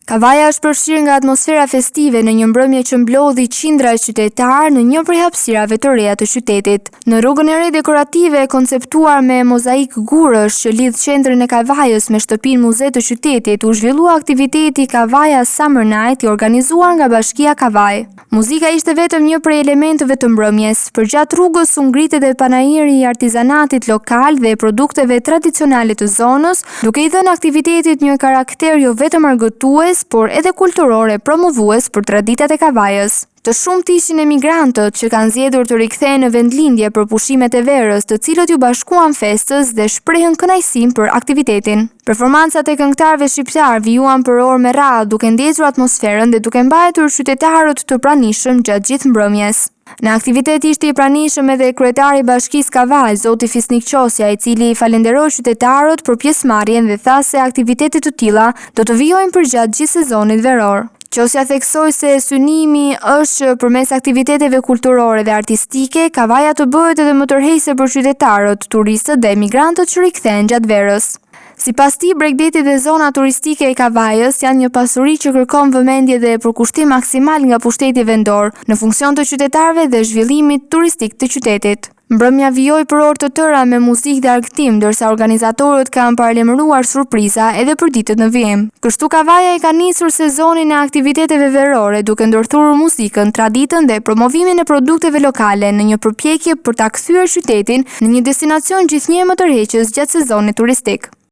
Kavaja është përfshirë nga atmosfera festive në një mbrëmje që mblodhi qindra e qytetarë në një prej hapësirave të reja të qytetit. Në rrugën e re dekorative e konceptuar me mozaik gurësh që lidh qendrën e Kavajës me shtëpinë muze të qytetit, u zhvillua aktiviteti Kavaja Summer Night i organizuar nga Bashkia Kavaj. Muzika ishte vetëm një prej elementeve të mbrëmjes. Përgjatë rrugës u ngritet edhe panairi i artizanatit lokal dhe produkteve tradicionale të zonës, duke i dhënë aktivitetit një karakter jo vetëm argëtues, por edhe kulturore promovues për traditat e Kavajës. Të shumt ishin emigrantët që kanë zgjedhur të rikthehen në vendlindje për pushimet e verës, të cilët ju bashkuan festës dhe shprehën kënaqësinë për aktivitetin. Performancat e këngëtarëve shqiptar vijuan për orë me radhë, duke ndjeshur atmosferën dhe duke mbajtur qytetarët të pranishëm gjatë gjithë mbrëmjes. Në aktivitet ishte i pranishëm edhe kryetari i Bashkisë Kavaj, zoti Fisnik Qosja, i cili falenderoi qytetarët për pjesëmarrjen dhe tha se aktivitete të tilla do të vijojnë përgjatë gjithë sezonit veror. Qosja theksoi se synimi është që përmes aktiviteteve kulturore dhe artistike, Kavaja të bëhet edhe më tërheqëse për qytetarët, turistët dhe emigrantët që rikthehen gjatë verës. Sipas tij, Bregdeti dhe zona turistike e Kavajës janë një pasuri që kërkon vëmendje dhe përkushtim maksimal nga pushteti vendor në funksion të qytetarëve dhe zhvillimit turistik të qytetit. Mbrëmja vijoi për orë të tëra me muzikë dhe argëtim, ndërsa organizatorët kanë paralajmëruar surpriza edhe për ditët në vijim. Kështu Kavaja i ka nisur sezonin e aktiviteteve verore, duke ndërthurur muzikën, traditën dhe promovimin e produkteve lokale në një përpjekje për ta kthyer qytetin në një destinacion gjithnjë më tërheqës gjatë sezonit turistik.